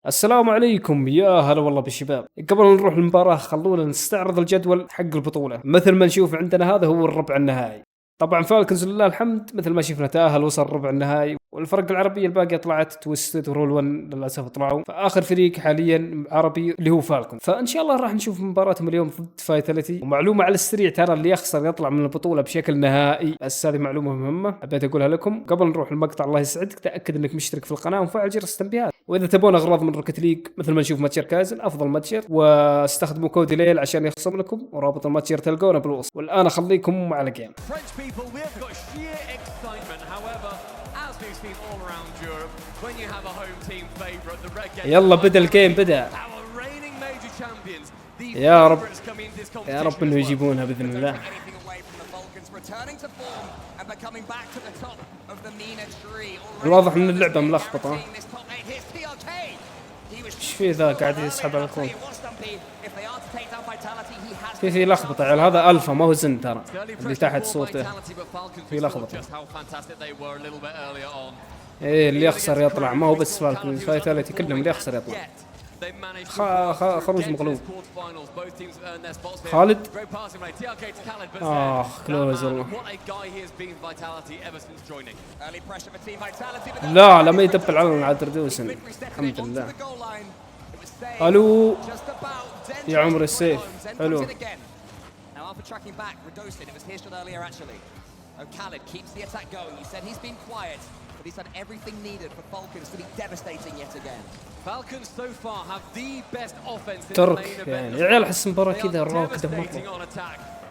السلام عليكم يا هلا والله بالشباب. قبل ما نروح المباراة خلونا نستعرض الجدول حق البطولة. مثل ما نشوف عندنا هذا هو الربع النهائي. طبعا فالكونز لله الحمد مثل ما شفنا تأهل وصل ربع النهائي، والفرق العربية الباقية طلعت تويستد ورول 1 للأسف طلعوا، فآخر فريق حاليا عربي اللي هو فالكون. فإن شاء الله راح نشوف مباراتهم اليوم ضد فايتاليتي. ومعلومة على السريع، ترى اللي يخسر يطلع من البطولة بشكل نهائي، بس هذه معلومة مهمة حبيت أقولها لكم. قبل نروح المقطع الله يسعدك تأكد أنك مشترك في القناة ومفعل جرس التنبيهات. وإذا تبون أغراض من روكيت ليج مثل ما نشوف متجر كازن أفضل متجر، واستخدموا كود ليل عشان يخصم لكم، ورابط المتجر تلقونه بالوصف. والآن أخليكم مع الجيم. يلا بدأ الجيم، بدأ. يا رب يا رب انه يجيبونها باذن الله. الواضح ان اللعبه ملخبطه. ايش في ذا قاعد يسحب على الكون؟ في لخبطه يعني. هذا الفا ما هو زن ترى، اللي تحت صوته في لخبطه. ايه اللي يخسر يطلع، ما هو بس فايتاليتي كلهم اللي يخسر يطلع. خروج مغلوب. خالد كلوز والله. لا لما يدبل على عاد ردوسن. الحمد لله. الو يا عمر السيف. الو but he's done everything needed for Falcons to be devastating yet again. Falcons so far have the best offense in the main event. يعني يا عيال احس المباراة كذا راكدة مرة.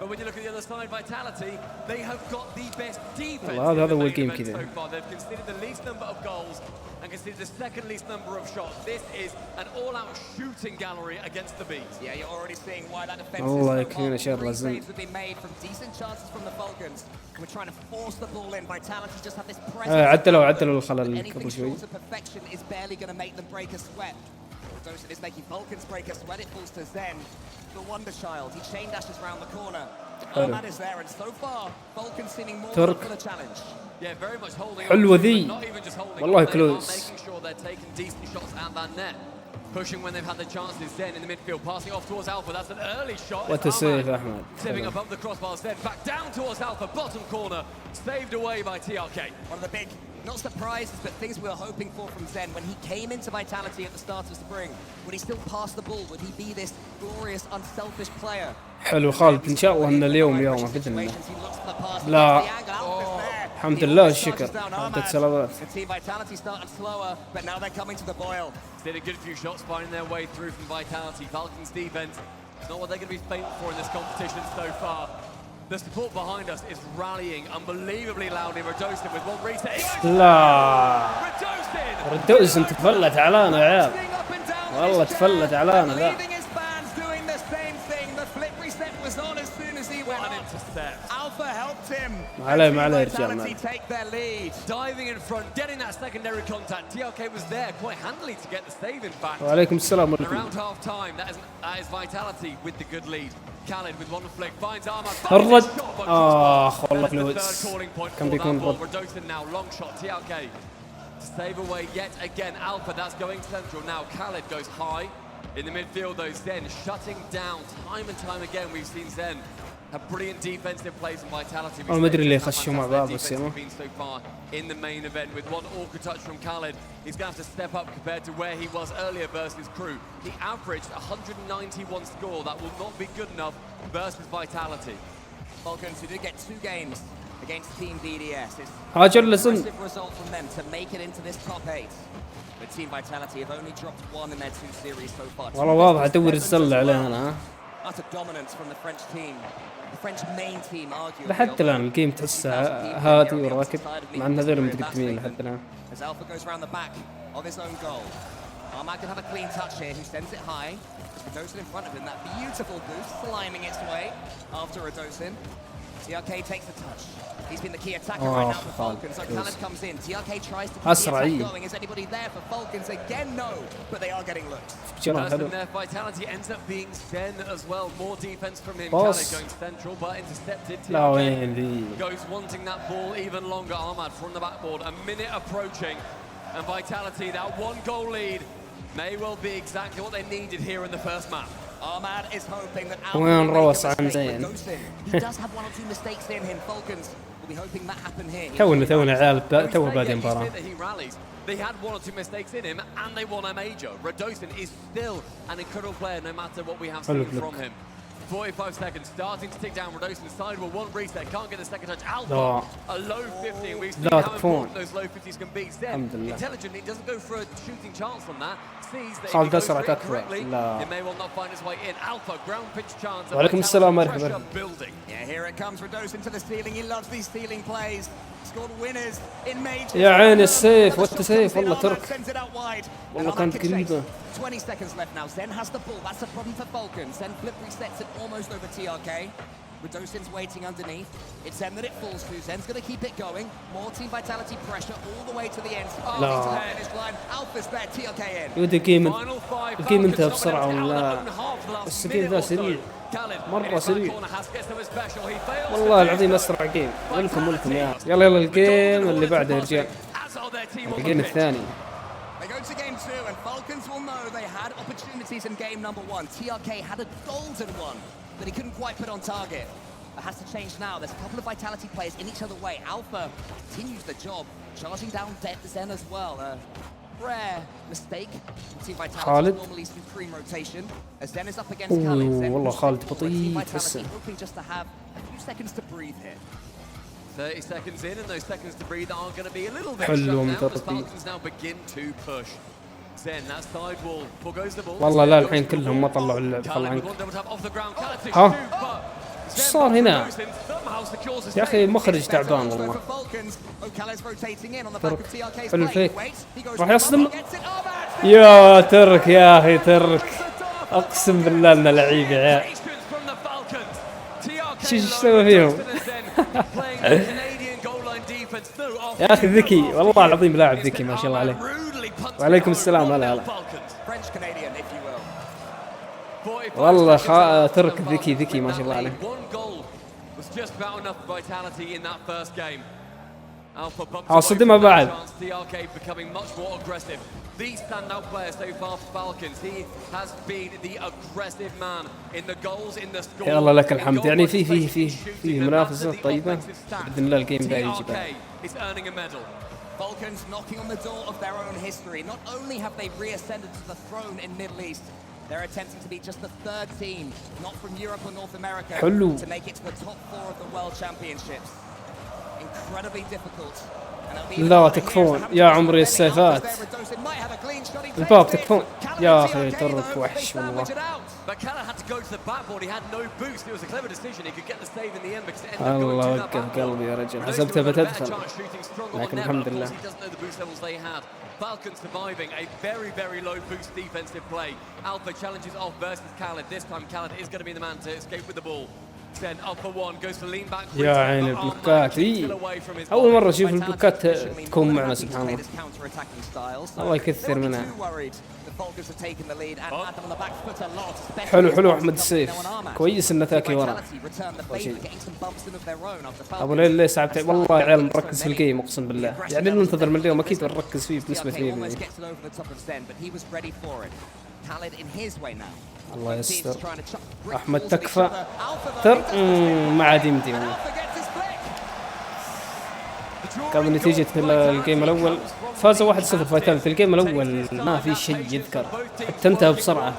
But when you look at the other side, Vitality, they have got the best defense. هذا هو الجيم كذا. They've conceded the least number of goals and conceded the second least number of shots. This is an all-out shooting gallery against the Bees. Yeah, you're already seeing why that defense is الله يكفينا شر الزين. have been made from decent chances from the Falcons. We're trying to force the ball in. Vitality just have this presence. عدلوا الخلل قبل شوي. Perfection is barely going to make them break a sweat. Dosen is making Falcons break a sweat. It falls to Zen, the wonder child. He chain dashes around the corner. Ahmad is there, and so far Falcons seeming more for the challenge. Yeah, very much holding. حلوة ذي. والله كلوز. Making sure they're taking decent shots at that net. Pushing when they've had the chances. Zen in the midfield, passing off towards Alpha. That's an early shot. What a save, Ahmed. Stepping above the crossbar. Zen back down towards Alpha, bottom corner, saved away by TRK. One of the big, not surprises, but things we were hoping for from Zen when he came into Vitality at the start of spring. Would he still pass the ball? Would he be this glorious, unselfish player? حلو خالد، ان شاء الله ان اليوم يومه باذن الله. لا الحمد لله الشكر. عدت سلامات. Did a good few shots finding their way through from Vitality. Falcons defense is not what they're going to be famous for in this competition so far. The support behind us is rallying unbelievably loudly. Rodosin with one reset. لا ردوسن تفلت علينا يا عيال، والله تفلت علينا ذا. Alpha helped him. ما عليه يا رجال. Take their lead. Diving in front, getting that secondary contact. TRK was there quite handily to get the save in fact. وعليكم السلام. Around half time, that is Vitality with the good lead. Khaled with one flick finds Ahmad. الرد والله كلوز كان بيكون رد. Rodosin now long shot TRK to save away yet again. Alpha that's going central now. Khaled goes high in the midfield though. Zen shutting down time and time again. We've seen Zen have brilliant defensive plays and Vitality. ما ادري ليه خشوا مع بعض بس يلا. So far in the main event with one awkward touch from Khaled, he's going to have to step up compared to where he was earlier versus Crew. He averaged 191 score. That will not be good enough versus Vitality. Falcons who did get 2 games against Team BDS. It's هاجر لسن. impressive result from them to make it into this top 8. But Team Vitality have only dropped 1 in their 2 series so far. والله واضح ادور السله علينا. Utter dominance from the French team. The French main team arguably. لحد الان الجيم تحسها هادي وراكب، مع ان هذول متقدمين لحد الان. As Alpha goes around the back of his own goal. Ahmad can have a clean touch here, who sends it high. Rodosin in front of him, that beautiful boost, sliming its way after Rodosin. TRK takes the touch. He's been the key attacker right now for Falcons. So Khaled comes in. TRK tries to keep the attack going. Is anybody there for Falcons? Again, no. But they are getting looked. Their Vitality ends up being Zen as well. More defense from him. Khaled going central, but intercepted. TRK goes wanting that ball even longer. Ahmad from the backboard. A minute approaching. And Vitality, that 1 goal lead may well be exactly what they needed here in the first map. Ahmad is hoping that وين Alpha روس will make a عن mistake زين. with Dosin. He does have one or two mistakes in him. Falcons will be hoping that happen here. تونا عيال تو Yeah, بادئ you المباراة. said that he rallies. They had one or two mistakes in him, and they won a major. Radosin is still an incredible player, no matter what we have seen from him. 45 seconds, starting to tick down. Radosin's side with one reset, can't get the second touch. Alpha, a low 50, and we've seen how important those low 50s can be. Then, intelligently, doesn't go for a shooting chance from that. Sees that if he goes for it correctly, it may well not find his way in. Alpha, ground pitch chance. وعليكم السلام مرحبا. Yeah, here it comes. Radosin to the ceiling. He loves these ceiling plays. Scored winners in majors. يا عين السيف والتسيف والله ترك. Sends it out wide. والله كانت قريبة. 20 seconds left now. Zen has the ball. That's a problem for Falcons. Zen flip resets it almost over TRK. Radosin's waiting underneath. It's Zen that it falls to. Zen's going to keep it going. More team vitality pressure all the way to the end. To the finish line. Alpha's there. TRK in. يود الجيم انتهى بسرعة ولا بس الجيم ذا سريع مرة سريع والله العظيم أسرع جيم. ولكم يلا الجيم اللي بعده يا رجال. الجيم الثاني. They go to game 2 and Falcons will know they had opportunities in game number 1. TRK had a golden one that he couldn't quite put on target. That has to change now. There's a couple of vitality players in each other way. Alpha continues the job, charging down Zen as well. Rare mistake. Team vitality normally supreme rotation. As Zen is up against Khalid. Zen والله خالد بطيء vitality hoping just to have a few seconds to breathe here. 30 seconds in, and those seconds to breathe are going to be a little bit shut down as Falcons now begin to push. Zen, that side wall, goes the ball. والله لا الحين كلهم ما طلعوا اللعب طلعوا. ها ايش صار هنا؟ يا اخي المخرج تعبان والله. حلو الفيك راح يصدم. يا ترك يا اخي ترك اقسم بالله انه لعيب يا عيال. ايش سوى فيهم؟ يا اخي ذكي والله العظيم لاعب ذكي ما شاء الله عليه. وعليكم السلام. هلا والله ترك ذكي ما شاء الله عليه. صدمها بعد. The standout player so far for Falcons. He has been the aggressive man in the goals, in the score. يا الله لك الحمد. يعني في منافسة طيبة بإذن الله الجيم ذا يجي بعد. Falcons knocking on the door of their own history. Not only have they reascended to the throne in Middle East, they're attempting to be just the third team, not from Europe or North America, to make it to the top 4 of the World Championships. Incredibly difficult. لا تكفون يا عمري السيفات. الباب تكفون يا اخي ترك وحش والله. الله وقف قلبي يا رجل. حسبتها بتدخل لكن الحمد لله. Falcons surviving a very low boost defensive play. Alpha challenges off versus Khalid. This time Khalid is going to be the man to escape with the ball. يا عين البلوكات. أول مرة أشوف البلوكات تكون معنا سبحان الله. الله يكثر منها. حلو أحمد السيف. كويس إنه تاكي ورا. أبو ليل صعب والله يا عيال مركز في الجيم أقسم بالله. يعني ننتظر من اليوم أكيد نركز فيه بنسبة 100%. الله يستر. احمد تكفى ما عاد يمدي والله. كان نتيجة الجيم الاول فازوا 1-0 فايتاليتي. الجيم الاول ما في شيء يذكر حتى انتهى بسرعة.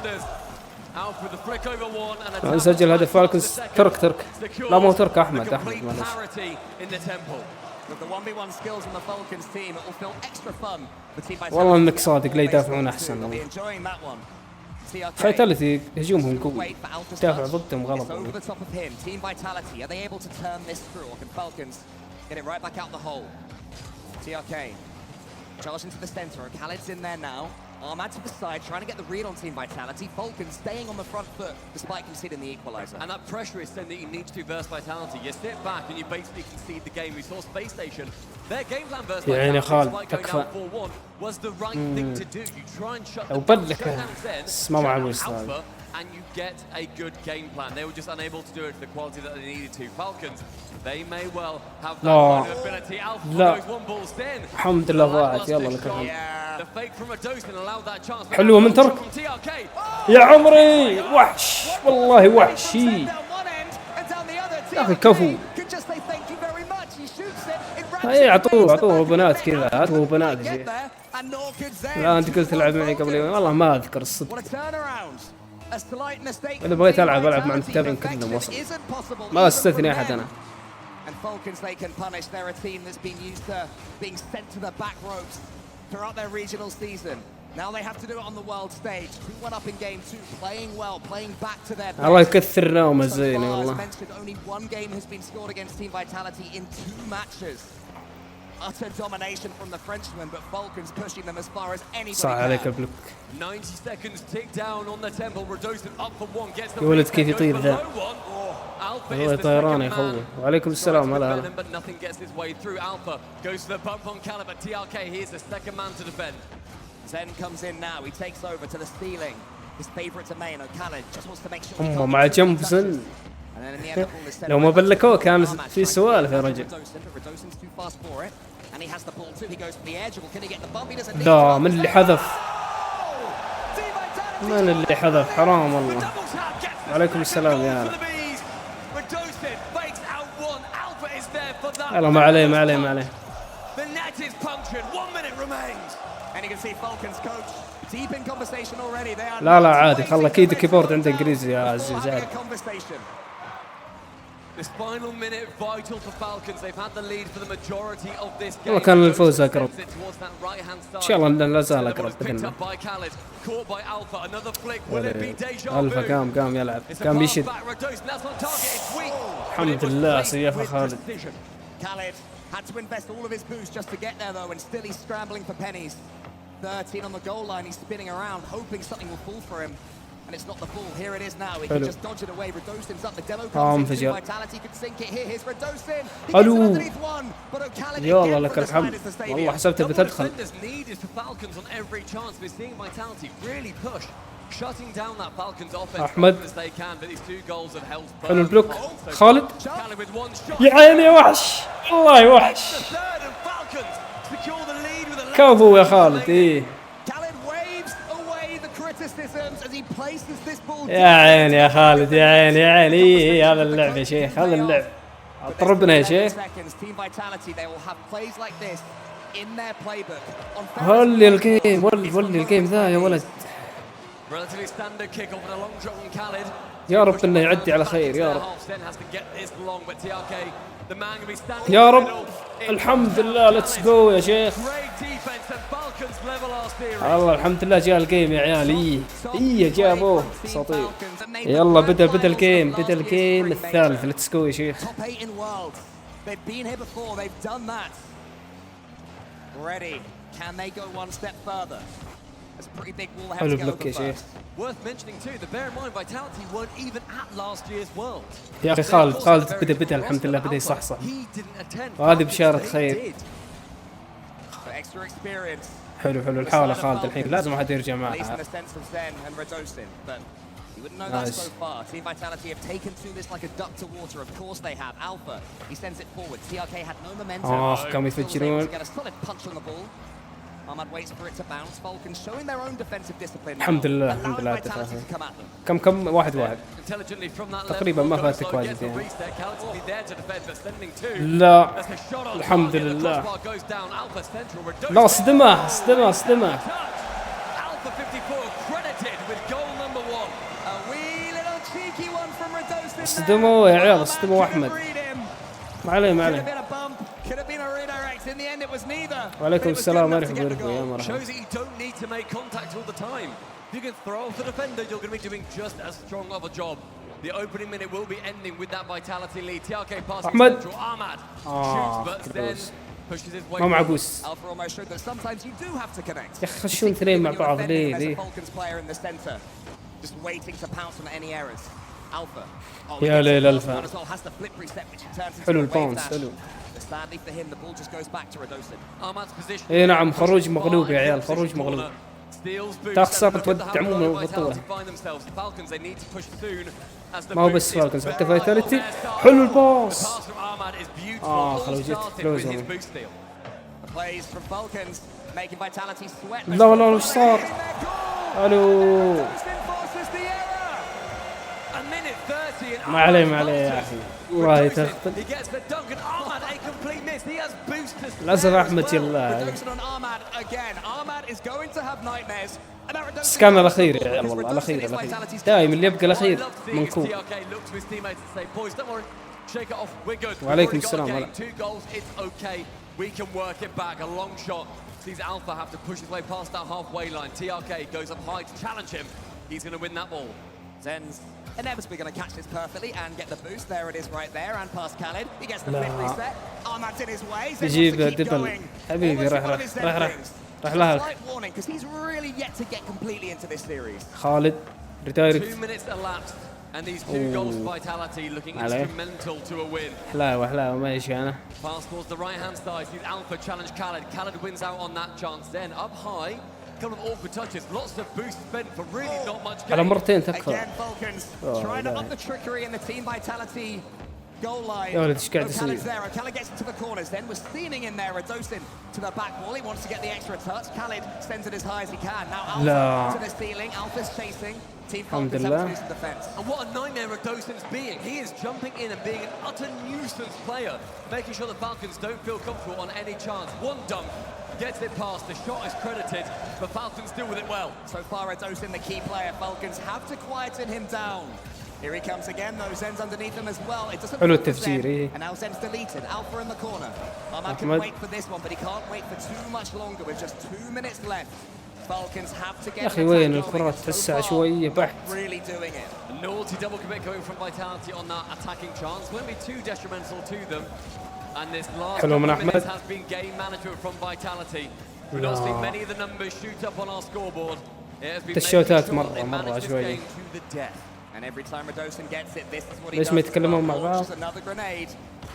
سجل هدف فالكونز. ترك لا مو ترك احمد معلش. والله انك صادق لا يدافعون احسن والله. فايتاليتي هجومهم قوي دافع ضدهم غلط. Charge into the center. Khaled's in there now. Ahmad to the side, trying to get the read on team vitality. Falcons staying on the front foot despite conceding the equalizer. And that pressure is saying that you need to do burst vitality. You sit back and you basically concede the game. We saw Space Station. Their game plan burst vitality تكفى. was the right thing to do. You try and shut وبلك ما معه and you get a good game plan. They were just unable to do it to the quality that they needed to. Falcons, they may well have that kind of ability. Alpha goes one balls in. الحمد لله ضاعت. يلا لك الحمد. The fake from Redosin allowed that chance. حلوة من ترك. يا عمري وحش والله وحشي. يا اخي كفو. اي اعطوه بنات كذا، اعطوه بنات يا شيخ. لا انت قلت العب معي قبل يومين والله ما اذكر الصدق. اذا بغيت العب مع المتابعين كلهم وصل، ما استثني احد انا. And Falcons, they can punish. They're a team that's been used to being sent to the back ropes throughout their regional season. Now they have to do it on the world stage. 2-1 up in game 2, playing well, playing back to their best. الله يكثرنا ومزيني والله. Only one game has been scored against Team Vitality in 2 matches. Utter domination from the Frenchmen, but Falcons pushing them as far as anybody صح عليك بلوك. 90 seconds tick down on the temple. Redosin up for 1 gets the. يا ولد كيف يطير ذا. والله طيران يا اخوي. وعليكم السلام هلا. But nothing gets his way through. Alpha goes to the bump on Caliber. TRK, he's the second man to defend. Zen comes in now. He takes over to the stealing. His favorite domain. O'Callaghan just wants to make sure. هم مع جنب زن. لو ما بلكوه كان في سوالف يا رجل. لا من اللي حذف؟ من اللي حذف؟ حرام والله. وعليكم السلام يا هلا. يلا ما عليه ما عليه ما عليه. لا لا عادي خله اكيد الكيبورد عنده انجليزي يا عزيز عادي. والله كان الفوز اقرب. ان شاء الله لا زال اقرب باذن الله. الفا قام يلعب، قام يشد. الحمد لله سيفه خالد. Had to invest all of his boost just to get there though, and still he's scrambling for pennies. 13 on the goal line, he's spinning around, hoping something will fall for him. And it's not the fall. Here it is now. He can just dodge it away. Redosin's up. The demo comes in. Vitality could sink it here. Here's Redosin. He gets underneath one, but O'Callaghan يلا لك الحمد. والله حسبته بتدخل. احمد حلو البلوك. خالد يا عيني وحش والله وحش. كفو يا خالد. ايه يا عيني يا خالد يا عيني يا عيني. إيه هذا اللعب يا شيخ، هذا اللعب. اضربنا يا شيخ. ولي الجيم ولي الجيم ذا يا ولد. يا رب انه يعدي على خير يا رب. يا رب الحمد لله. ليتس جو يا شيخ. الله الحمد لله جاء الجيم يا عيال. ايه جابوه اساطير. يلا بدا الجيم الثالث. ليتس جو يا شيخ. حلو بلوك يا شيخ. يا اخي خالد بدا الحمد لله بدا يصحصح. وهذه بشارة خير. حلو الحالة خالد الحين لازم واحد يرجع معها. Nice. Team Vitality have taken to this like a duck to water. Of course they have. Alpha, he sends it forward. TRK had no momentum. كم يفجرون. Get a solid punch on the ball. Ahmad waits for it to bounce. Falcons showing their own defensive discipline. الحمد لله كم 1-1 تقريبا ما فاتك واجد يعني. لا الحمد لله. لا صدمه. صدموا يا عيال صدموا احمد. ما عليه. وعليكم السلام مرحبا يا مرحبا. احمد ما معقوس يا اخي خشون اثنين مع بعض ليه يا ليل الفا. حلو الباونس حلو. Sadly for him, the ball just goes back to Redosin. اي نعم خروج مغلوب يا عيال خروج مغلوب. تخسر تودع من البطولة. ما هو بس فالكونز حتى فايتاليتي. حلو الباص. خلاص جت فلوس. لا والله وش صار؟ الو ما عليه يا اخي والله تخطل. للاسف احمد يلا سكان الاخير يا والله الاخير دائما اللي يبقى الاخير منكوب. وعليكم السلام. We can work it back. A long shot sees Alpha have to push his way past that halfway line. TRK goes up high to challenge him. He's going to win that ball. Zen's inevitably going to catch this perfectly and get the boost. There it is right there and past Khalid. He gets the flip reset. Ahmad's in his way. يجيب دبل حبيبي راح لها. Slight warning because he's really yet to get completely into this series. خالد ريتايرد. 2 minutes elapsed and these 2 goals for Vitality looking instrumental to a win. حلاوة ماشي أنا. Pass towards the right hand side. Sees Alpha challenge Khalid. Khalid wins out on that chance. Then up high. Couple of awkward touches, lots of boost spent for really not much gain. على مرتين تكفى. Again Falcons trying to up the trickery in the team Vitality goal line. يا ولد ايش قاعد يصير؟ Khalid gets into the corners then we're steaming in there. Radosin to the back wall. He wants to get the extra touch. Khalid sends it as high as he can. Now Alpha to the ceiling. Alpha's chasing. Team Falcons have to do some defense. And what a nightmare Radosin's being. He is jumping in and being an utter nuisance player, making sure the Falcons don't feel comfortable on any chance. One dunk. Gets it past, the shot is credited, but Falcons deal with it well. So far, Radosin, the key player. Falcons have to quieten him down. Here he comes again, though. Zen's underneath him as well. It doesn't حلو التفجير. And now Zen's deleted. Alpha in the corner. Ahmad can wait for this one, but he can't wait for too much longer with just 2 minutes left. Falcons have to get. يا أخي وين الكرة تحسها شوية بحت. Really doing it. A naughty double commit coming from Vitality on that attacking chance. Won't be too detrimental to them. And this last حلو من minutes أحمد. has been game management from Vitality. We're not seeing many of the numbers shoot up on our scoreboard. It has been الشوتات making sure they مرة manage this شوية. game to the death. And every time Radosin gets it, this is what he ليش does. ما يتكلمون مع بعض؟ Launches another grenade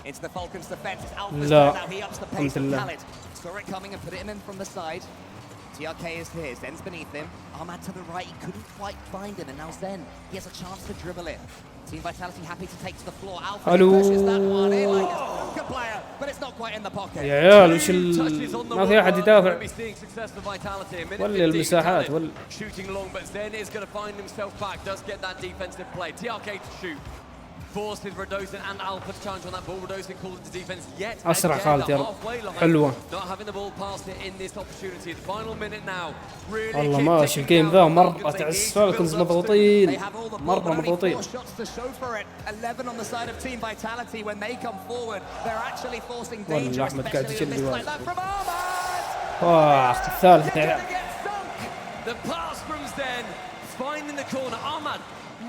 into the Falcons' defense. It's Alpha's لا. turn now. He ups the pace of Khalid. Saw it coming and put it in from the side. TRK is here. Zen's beneath him. Ahmad to the right. He couldn't quite find him, and now Zen, he has a chance to dribble it. Team Vitality happy to take to the floor. Alpha pushes that one in like a good player, but it's not quite in the pocket. يا عيال وش ما في أحد يدافع. ولا المساحات ولا. Shooting long, but Zen is going to find himself back. Does get that defensive play. TRK to shoot. Forces Radosin and Alpha to challenge on that ball. Radosin calls it to defense yet أسرع خالد يا رب. حلوة. Not having the ball past it in this opportunity. The final minute now. Really والله ماشي الجيم ذا مرة تعس. فالكونز مضغوطين. مرة مضغوطين. 11 on the side of Team Vitality when they come forward. They're actually forcing danger. أحمد قاعد يجلي واحد. الثالث. The pass from Zen finding the corner. Ahmad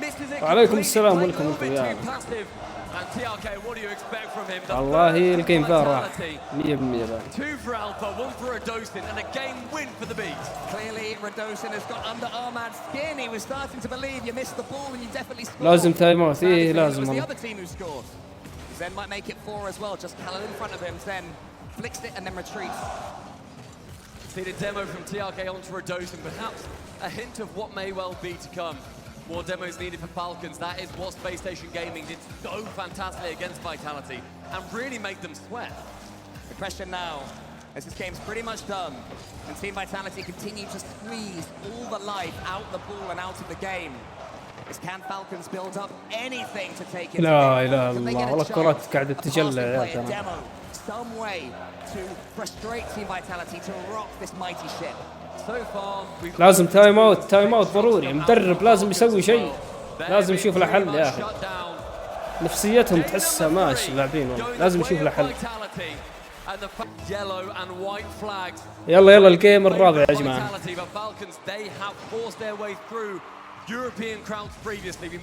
misses it. وعليكم السلام ولكم يا. والله الجيم ذا راح 100%. 2 for Alpha, 1 for Radosin, and a game win for the beat. Clearly, Radosin has got under Ahmad's skin. He was starting to believe you missed the ball and you definitely scored. لازم تايم اوت. لازم. It was the other team who scored. Zen might make it 4 as well. Just Khalid in front of him. Zen flicks it and then retreats. See the demo from TRK onto Radosin, perhaps a hint of what may well be to come. More demos needed for Falcons. That is what Space Station Gaming did so fantastically against Vitality and really made them sweat. The question now, as this game's pretty much done, and Team Vitality continue to squeeze all the life out the ball and out of the game, is can Falcons build up anything to take it? لا إله إلا الله والله الكرات قاعدة تجلى يا demo some way to frustrate Team Vitality to rock this mighty ship. So far, لازم تايم اوت ضروري. مدرب لازم يسوي شيء. لازم يشوف له حل يا اخي. نفسيتهم تحسها ماشي لاعبين والله. لازم يشوف له حل. يلا الجيم الرابع يا جماعه.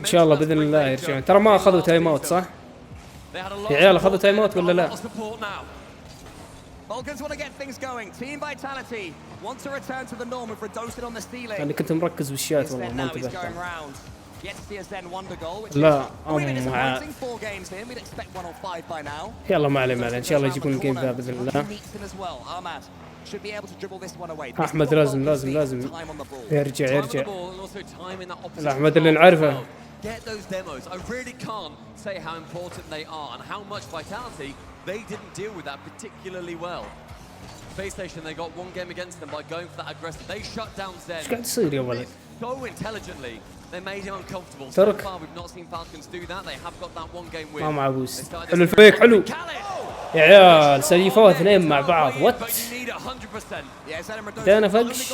ان شاء الله باذن الله يرجعون. ترى ما اخذوا تايم اوت صح؟ يا عيال اخذوا تايم اوت ولا لا؟ Falcons want to get things going. Team Vitality want to return to the norm of Radosin on the stealing. أنا كنت مركز بالشات والله ما انتبهت. لا يلا ما عليه إن شاء الله يجيبون الجيم ذا بإذن الله. should be able to dribble this one away. احمد لازم يرجع احمد اللي نعرفه. Get those demos. I really can't say how important they are and how much Vitality they didn't deal with that particularly well. Space Station, they got one game against them by going for that aggressive. They shut down Zen. ايش قاعد يصير يا ولد؟ So intelligently, they made him uncomfortable. So ترك. far, we've not seen Falcons do that. They have got that one game win. ما معبوس. حلو الفيك حلو. يا عيال سيفوها اثنين مع بعض. وات؟ دانا فقش.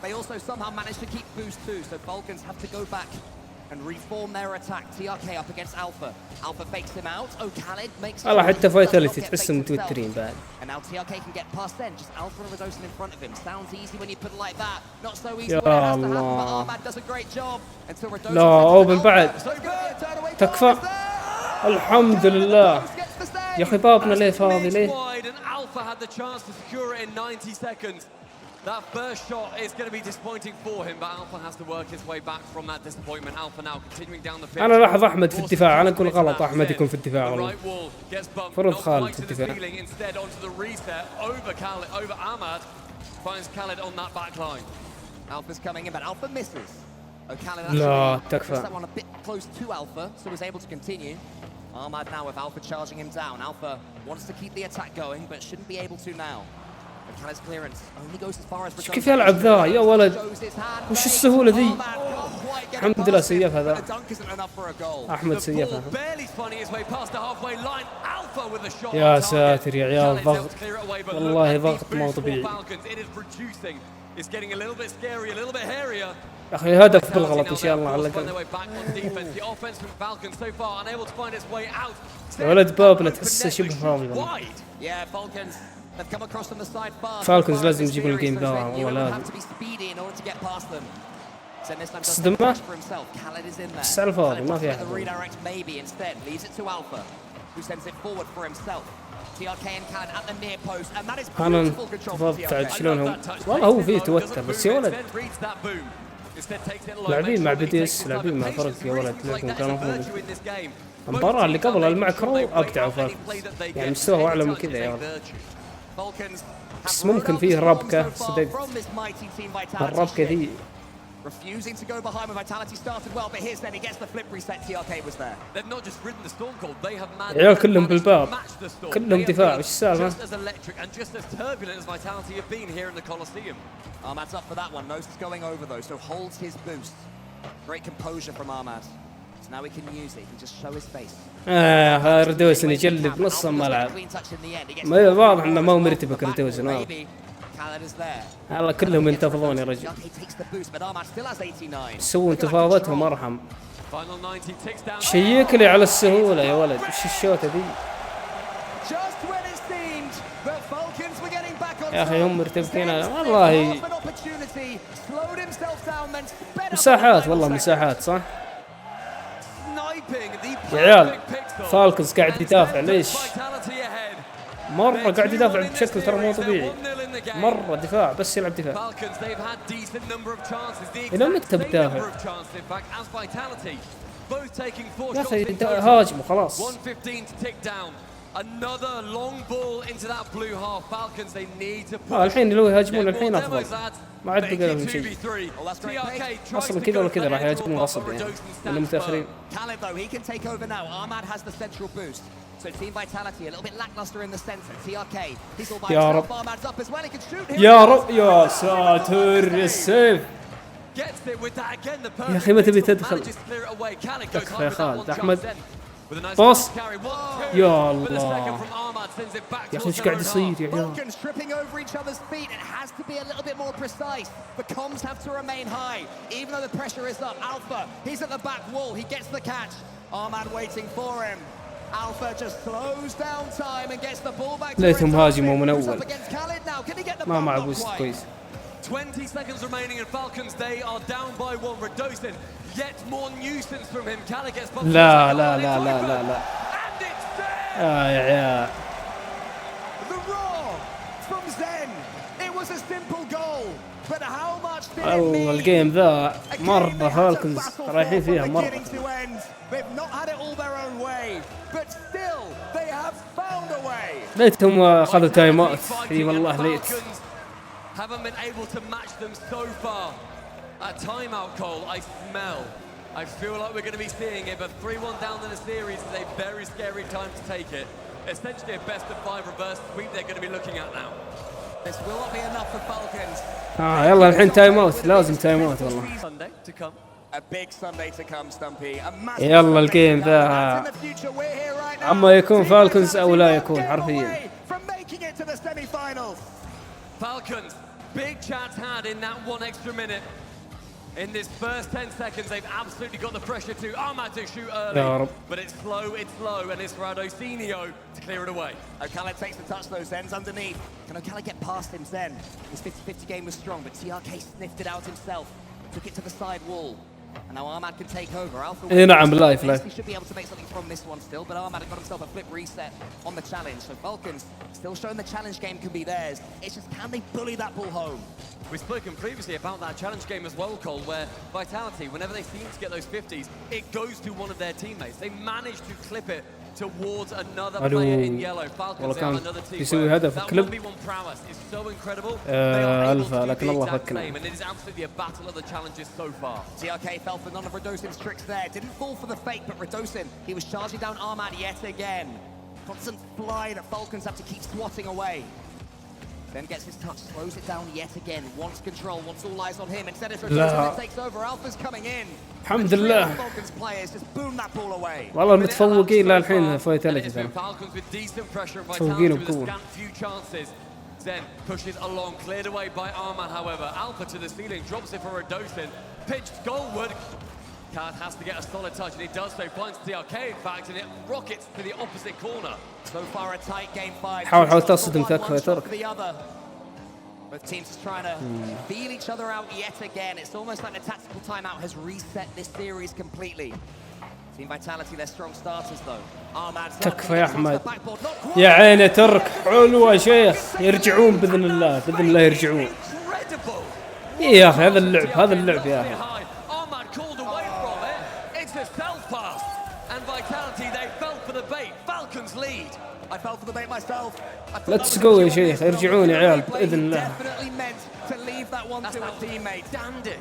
They also somehow managed to keep boost too. So Falcons have to go back and reform their attack. TRK up against Alpha. Alpha fakes him out. Oh, Khaled makes. والله حتى فايتاليتي تحسهم متوترين بعد. And now TRK can get past then. Just Alpha and Redosin in front of him. Sounds easy when you put it like that. Not so easy يا when it has to happen. But الله. Ahmad does a great job until Redosin. لا اوبن بعد. So good. Turn away. تكفى. الحمد لله. يا اخي بابنا ليه فاضي ليه؟ Alpha had the chance to secure it in 90 seconds. That first shot is going to be disappointing for him, but Alpha has to work his way back from that disappointment. Alpha now continuing down the field. انا لاحظ احمد في الدفاع. انا اقول غلط احمد يكون في الدفاع والله. فرض خالد في الدفاع. Instead onto the reset over Khaled, over Ahmad, finds Khaled on that back line. Alpha's coming in, but Alpha misses. Oh, Khaled لا actually تكفى. pushed that one a bit close to Alpha, so was able to continue. Ahmad now with Alpha charging him down. Alpha wants to keep the attack going, but shouldn't be able to now. Khaled's clearance only goes as far as. كيف يلعب ذا يا ولد؟ وش السهولة ذي؟ الحمد لله سيفها ذا. احمد سيفها. يا ساتر يا عيال ضغط. والله ضغط مو طبيعي. يا اخي هدف بالغلط ان شاء الله على الاقل. يا ولد بابنا تحسه شبه فاضي والله. فالكونز لازم يجيبون الجيم ذا والله لازم. صدمه بس على الفاضي ما في احد. انا انتظرت شلونهم والله هو فيه توتر بس يا ولد لاعبين مع BDS لاعبين مع فرق يا ولد لكن كانوا المباراة اللي قبل المعكرو ابدعوا فالكونز يعني مستوى اعلى من كذا يا ولد. بس ممكن فيه ربكة صدق الربكة ذي. Refusing to go behind when Vitality started well, but here's then he gets the flip reset. TRK was there. They've not just ridden the storm cold, they have عيال كلهم بالباب كلهم دفاع وش السالفة؟ Just as electric and just as turbulent as Vitality have been here in the Colosseum. Ahmad's up for that one. Knows it's going over though, so holds his boost. Great composure from Ahmad. So now he can use it. He can just show his face. ردوسن يجلب نص الملعب. ما واضح انه ما هو مرتبك ردوسن. والله كلهم ينتفضون يا رجل. يسوون انتفاضتهم ارحم. شيك لي على السهولة يا ولد وش الشوطة ذي؟ يا اخي هم مرتبكين والله. مساحات والله مساحات صح؟ يا عيال فالكونز قاعد يدافع ليش؟ مرة قاعد يدافع بشكل ترى مو طبيعي. مرة دفاع بس يلعب دفاع. إلى متى بتدافع؟ يا أخي هاجموا خلاص. الحين لو يهاجمون الحين أفضل. ما عاد بقى لهم شيء. أصلا كذا ولا كذا راح يهاجمون غصب يعني. لأنهم متأخرين. So team Vitality a little bit lackluster in the center. TRK, he's all by himself. Ahmad's up as well. He can shoot him. يا رب يا ساتر السيف. يا أخي ما تبي تدخل. تكفى يا خالد. أحمد. باص. يا الله. يا أخي إيش قاعد يصير يا عيال. Tripping over each other's feet. It has to be a little bit more precise. The comms have to remain high, even though the pressure is up. Alpha, he's at the back wall. He gets the catch. Ahmad waiting for him. Alpha just slows down time and gets the ball back. ليتهم هاجموا من أول. ما مع بوست كويس. 20 seconds remaining in Falcons. They are down by one. Redosin, yet more nuisance from him. Khaled gets bumped. لا لا لا لا لا لا. يا عيال. The roar from Zen. It was a simple goal. But how much did it والله mean? الجيم ذا مرة فالكونز رايحين فيها مرة. They've not had it all their own way, but still they have found a way. ليتهم أخذوا تايم اوت. اي والله ليت. haven't been able to match them so far. A timeout call, I smell. I feel like we're going to be seeing it, but 3-1 down in the series is a very scary time to take it. Essentially a best of 5 reverse sweep they're going to be looking at now. This will not be enough for Falcons. يلا الحين تايم اوت، لازم تايم اوت والله. Sunday to come. A big Sunday to come, Stumpy. A massive يلا الجيم ذا اما يكون فالكونز او لا يكون حرفيا. Falcons, big chance had in that 1 extra minute. In this first 10 seconds, they've absolutely got the pressure to Ahmad to shoot early. But it's slow, and it's Radosinho to clear it away. O'Callaghan takes the touch though, Zen's underneath. Can O'Callaghan get past him, Zen? His 50-50 game was strong, but TRK sniffed it out himself. Took it to the side wall. And now Ahmad can take over. Alpha نعم لايف he should be able to make something from this one still, but Ahmad got himself a flip reset on the challenge. So Falcons still showing the challenge game can be theirs. It's just, can they bully that ball home? We've spoken previously about that challenge game as well, Cole, where Vitality, whenever they seem to get those 50s, it goes to one of their teammates. They manage to clip it towards another player in yellow. Falcons they have another team. That 1v1 prowess is so incredible. They are able to do the exact same, and it is absolutely a battle of the challenges so far. TRK fell for none of Radosin's tricks there. Didn't fall for the fake, but Radosin, he was charging down Ahmad yet again. Constant fly that Falcons have to keep swatting away. Then gets his touch, slows it down yet again. Wants control, wants all eyes on him. Instead of Radosin takes over, Alpha's coming in. الحمد لله. Falcons players just boom that ball away. والله متفوقين للحين فايتاليتي ترى. Falcons with decent pressure and متفوقين Vitality with a بقوة. scant few chances. Zen pushes along, cleared away by Ahmad, however. Alpha to the ceiling, drops it for Radosin. Pitched goalward. Card has to get a solid touch, and he does so. Finds TRK, in fact, and it rockets to the opposite corner. So far a tight game 5. حاول تصدم تكفى ترك. Both teams are trying to feel each other out yet again. It's almost like the tactical timeout has reset this series completely. Team Vitality, they're strong starters though. تكفى يا احمد. يا عيني ترك حلو يا شيخ. يرجعون باذن الله، باذن الله يرجعون. يا اخي هذا اللعب، هذا اللعب يا اخي. I fell for the bait myself. Let's go يا شيخ، يرجعون يا عيال باذن الله. Definitely meant to leave that one to a teammate. Damned it.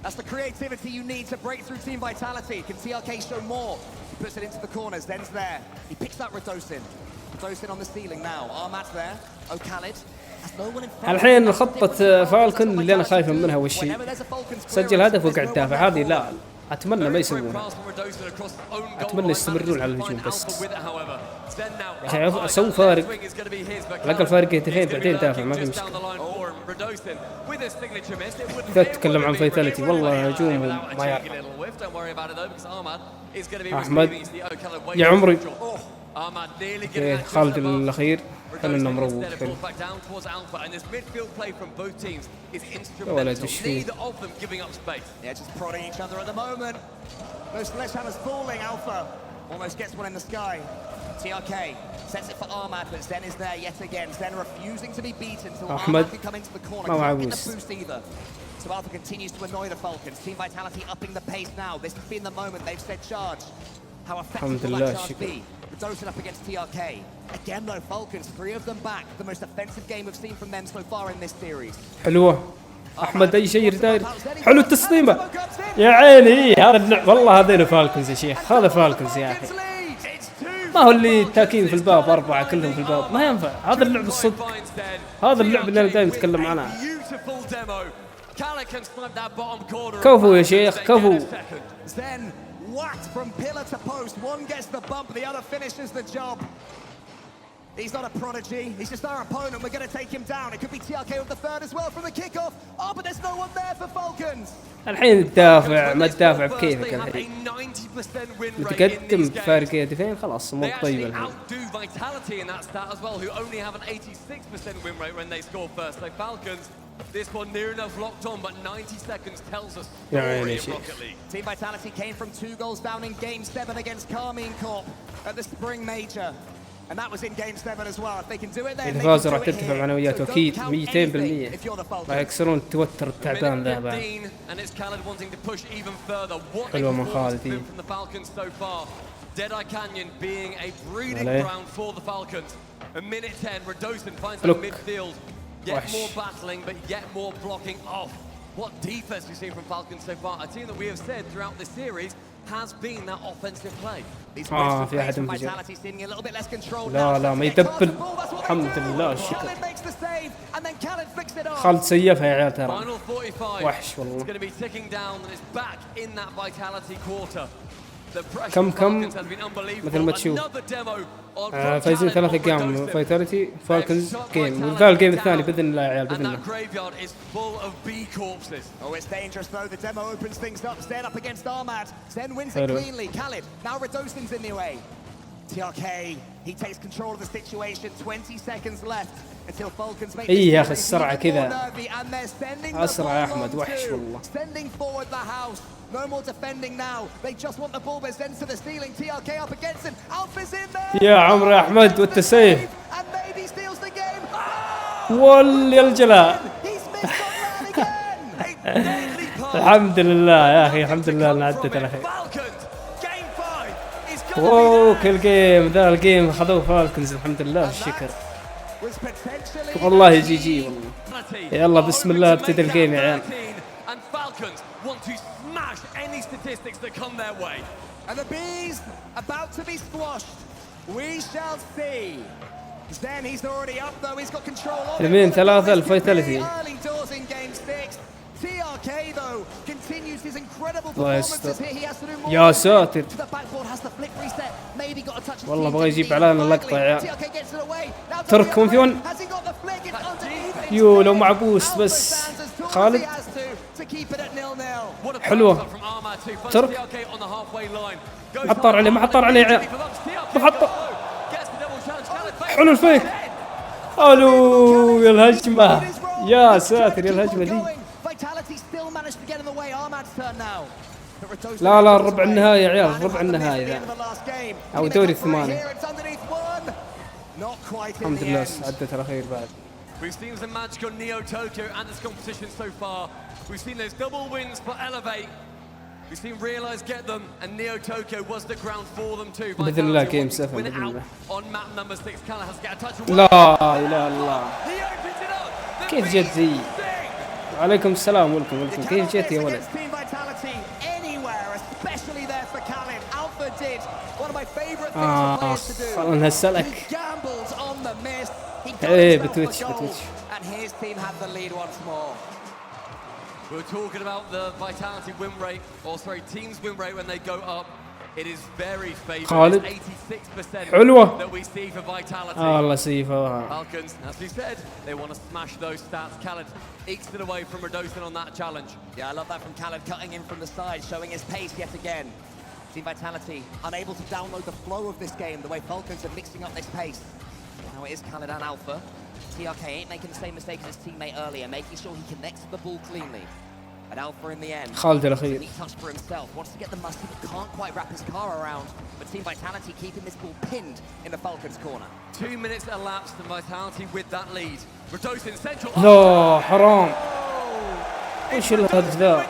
That's the creativity you need to break through Team Vitality. Can TRK show more? He puts it into the corners. Zen's there. He picks up Radosin. Radosin on the ceiling now. Ahmad's there. O'Callaghan. الحين خطة فالكون اللي أنا خايف منها وشي سجل هدف وقعد دافع، هذه لا أتمنى ما يسوونها. أتمنى يستمرون على الهجوم بس. أسوي فارق، لقى الفارق هدفين بعدين دافع ما في مشكلة. إذا تتكلم عن فايتاليتي والله هجومهم ما يعرف. أحمد يا عمري خالد الأخير خلنا مروق حلو. يا ولد ايش فيه؟ TRK sets it for Ahmad, but Zen is there yet again. Zen refusing to be beaten until Ahmad can come into the corner. Can't get the boost either. So Alpha continues to annoy the Falcons. Team Vitality upping the pace now. This has been the moment they've said charge. How effective will that charge be? Radosin up against TRK. Again though, Falcons, 3 of them back. The most offensive game we've seen from them so far in this series. حلوة. أحمد أي شيء داير. حلو التصديمة. يا عيني هذا اللعب والله هذين فالكونز يا شيخ، هذا فالكونز يا أخي. ما هو اللي تاكين في الباب 4 كلهم في الباب، ما ينفع. هذا اللعب الصدق، هذا اللعب اللي أنا دايم أتكلم عنه. كفو يا شيخ كفو. Whacked from pillar to post. One gets the bump, the other finishes the job. He's not a prodigy. He's just our opponent. We're going to take him down. It could be TRK with the third as well from the kickoff. Oh, but there's no one there for Falcons. الحين تدافع ما تدافع بكيفك الحين. متقدم بفارق هدفين خلاص مو طيب الحين. This one near enough locked on, but 90 seconds tells us Team Vitality came from 2 goals down in Game 7 against Carmine Corp at the Spring Major. And that was in Game 7 as well. If they can do it then, إذا فازوا راح ترتفع معنوياته أكيد 200%. راح يكسرون التوتر التعبان ذا بعد. حلوة من خالدي. Deadeye Canyon being a breeding ground for the Falcons. A minute 10, Radosin finds that midfield. Yet more battling, but yet more blocking off. What defense we've seen from Falcons so far. A team that we have said throughout this series has been that offensive play. في أحد انفجر. لا ما يدبل. الحمد لله الشكر. خالد سيفها يا عيال ترى. وحش والله. كم مثل ما تشوف فايزين 3 جيم فايتاليتي فالكونز جيم وذا الجيم الثاني باذن الله يا عيال باذن الله. اي يا اخي السرعه كذا اسرع يا احمد وحش والله. No more defending now. They just want the ball, but sends to the ceiling. TRK up against him. Alpha's in there. يا عمرو يا احمد والتسيف. And maybe steals the game. يا الجلاء. الحمد لله يا اخي الحمد لله ان عدت على خير. اوه كل جيم ذا الجيم خذوه فالكونز الحمد لله الشكر. والله جي والله. يلا بسم الله ابتدى الجيم يا عيال. Want to smash any statistics that come their way. And the bees about to be squashed. We shall see. Then he's already up though. He's got control of يمين 3 الفايتاليتي. Early doors in game 6. TRK though continues his incredible performances here. He has to do more. يا ساتر. The backboard has the flick reset. Maybe got a touch. والله بغى يجيب علينا لقطة يا ترك من فيون. يو لو مع بوست بس خالد. حلوة ترك حطر عليه ما حطر عليه عيال محطة. حلو الفيك. الو يا الهجمة يا ساتر يا الهجمة دي. لا الربع النهائي يا عيال الربع النهائي ذا او دوري 8. الحمد لله عدت على خير بعد. We've seen some magic on Neo Tokyo and this competition so far. We've seen those double wins for Elevate. We've seen Realize get them, and Neo Tokyo was the ground for them too. بإذن الله جيم 7 بإذن الله. On map number 6, Kala has to get a touch. لا إله إلا الله. كيف جت زي؟ وعليكم السلام ولكم كيف جت يا ولد؟ خلنا نسألك. ايه بتويتش. And his team had the lead once more. We're talking about the vitality win rate, or sorry, teams win rate when they go up. It is very favorable. 86% حلوة. that we see for vitality. الله سيفها. Falcons, as we said, they want to smash those stats. Khaled ekes it away from Radosin on that challenge. Yeah, I love that from Khaled, cutting in from the side, showing his pace yet again. Team Vitality unable to download the flow of this game, the way Falcons are mixing up this pace. Now it is Khaled and Alpha. TRK ain't making the same mistake as his teammate earlier, making sure he connects the ball cleanly. And Alpha in the end, خالد الأخير. neat touch for himself, wants to get the musty but can't quite wrap his car around. But Team Vitality keeping this ball pinned in the Falcons corner. 2 minutes elapsed and Vitality with that lead. Radosin central. لا حرام. ايش الهدف ذا؟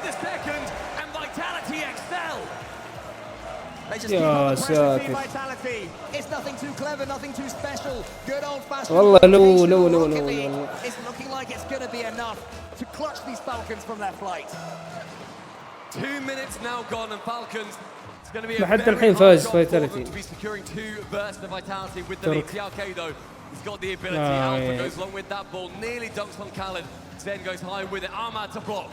يا ساتر. والله لو It's looking like it's going to be enough to clutch these Falcons from their flight. 2 minutes now gone and Falcons. It's going to be a لحد الحين فاز فايتاليتي. to be securing 2 bursts of vitality with the lead. TRK though, he's got the ability. Alpha goes along with that ball, nearly dunks on Khaled. Zen goes high with it. Ahmad to block.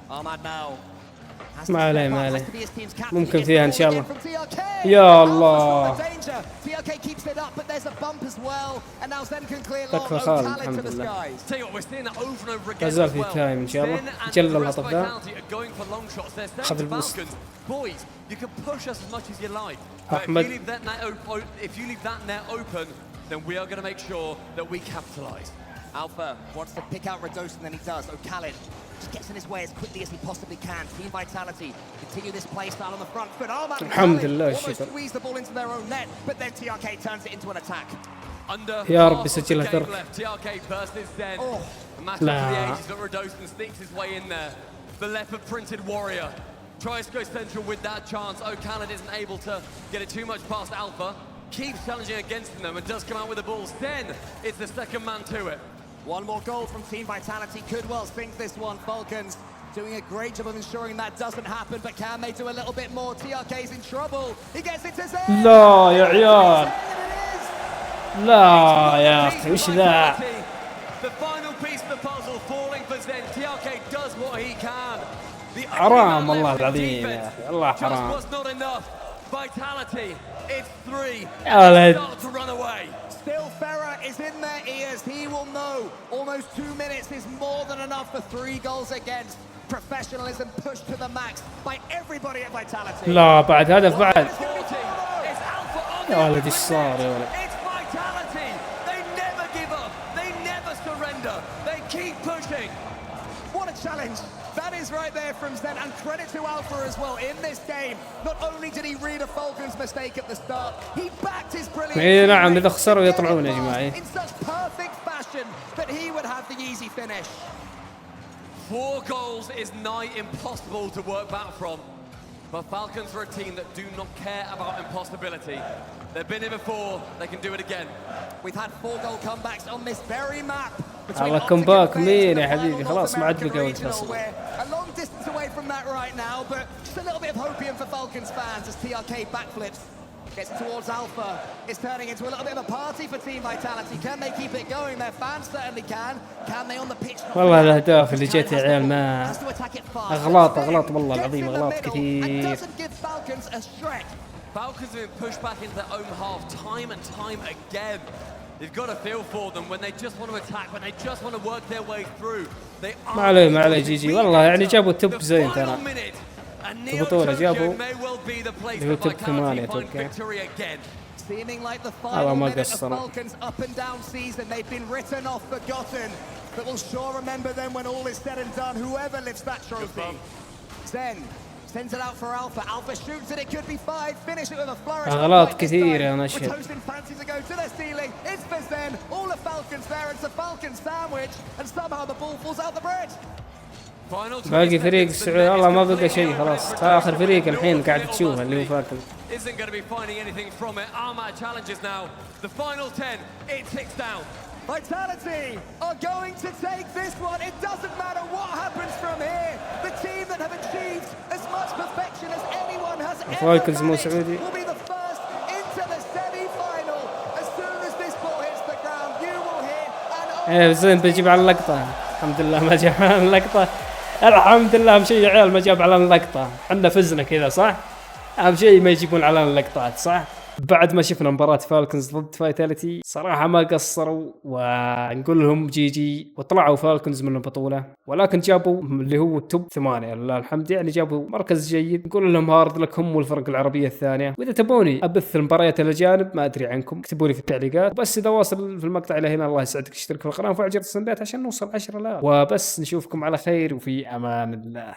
Ahmad now. ما عليه ممكن فيها ان شاء الله. يا الله تكفى خالد الحمد لله. لازال في تايم ان شاء الله. جل الهطف ذا اخذ البوست. احمد then we are going to make sure that we capitalize. Alpha wants to pick out Radosin, then he does. Khaled just gets in his way as quickly as he possibly can. Team Vitality continue this play style on the front foot. Alhamdulillah, almost squeeze the ball into their own net, but then TRK turns it into an attack. يا رب يسجلها ترك. TRK versus Zen. Match of the ages that Radosin sneaks his way in there. The leopard printed warrior tries to go central with that chance. Khaled isn't able to get it too much past Alpha. Keeps challenging against them and does come out with the balls. Then it's the second man to it. One more goal from Team Vitality could well sink this one. Falcons doing a great job of ensuring that doesn't happen, but can they do a little bit more? TRK's in trouble. He gets it to Zen. لا يا عيال لا يا اخي وش ذا؟ The final piece of the puzzle falling for Zen. TRK does what he can. حرام والله العظيم يا اخي والله حرام. Vitality, it's 3. يا ولد. Start to run away. Still Ferrer is in their ears. He will know almost 2 minutes is more than enough for 3 goals against. Professionalism pushed to the max by everybody at Vitality. لا بعد هدف بعد. It's Alpha on يا ولد ايش صار يا ولد؟ It's Vitality. They never give up. They never surrender. They keep pushing. What a challenge. That is right there from Zen, and credit to Alpha as well in this game. Not only did he read a Falcons mistake at the start, he backed his brilliant اي نعم اذا خسروا يطلعون يا جماعه. in such perfect fashion that he would have the easy finish. 4 goals is nigh impossible to work back from. But Falcons are a team that do not care about impossibility. They've been here before, they can do it again. We've had 4 goal comebacks on this very map. الله كومباك مين يا حبيبي خلاص ما عاد بقى وتفصل. A long distance away from that right now, but just a little bit of hopium for Falcons fans as TRK backflips. Gets towards Alpha. It's turning into a little bit of a party for Team Vitality. Can they keep it going? Their fans certainly can. Can they on the pitch? والله الأهداف اللي جت يا عيال ما أغلاط والله العظيم أغلاط كثير. Falcons have been pushed back into their own half time and time again. You've got to feel for them when they just want to attack, when they just want to work their way through. ما عليه جي والله يعني جابوا توب زين ترى. البطولة جابوا اللي هو توب 8 أتوقع. Seeming like the الله final ما minute of قصروا. Falcons up and down season. They've been written off, forgotten, but we'll sure remember them when all is said and done. Whoever lifts that trophy. Zen sends it out for Alpha. Alpha shoots it. It could be 5. Finish it with a flourish. أغلاط كثير يا نشهد. Toasting fancy to go to the ceiling. It's for Zen. All the Falcons there. It's a Falcon sandwich, and somehow the ball falls out the bread. باقي فريق السعودي والله ما بقى شيء خلاص. آخر فريق الحين قاعد تشوفه اللي هو فالكونز. Isn't going to be finding anything from it. Armad challenges now. The final 10. It ticks down. Vitality are going to take this one. It doesn't matter what happens from here. The team that have achieved as much perfection as anyone has ever فالكونز مو managed سعودي. will be the first into the semi-final. As soon as this ball hits the ground, you will hear an إيه زين بيجيب على اللقطة. الحمد لله ما جاب على اللقطة. الحمد لله أهم شيء يا عيال ما جاب على اللقطة. عندنا فزنا كذا صح؟ أهم شيء ما يجيبون على اللقطات صح؟ بعد ما شفنا مباراة فالكونز ضد فايتاليتي صراحة ما قصروا ونقول لهم جي وطلعوا فالكونز من البطولة ولكن جابوا اللي هو التوب 8 لله الحمد يعني جابوا مركز جيد نقول لهم هارد لك هم والفرق العربية الثانية وإذا تبوني أبث المباريات الأجانب ما أدري عنكم اكتبوا لي في التعليقات بس إذا واصل في المقطع إلى هنا الله يسعدك اشترك في القناة وفعل جرس التنبيهات عشان نوصل 10 لايك وبس نشوفكم على خير وفي أمان الله.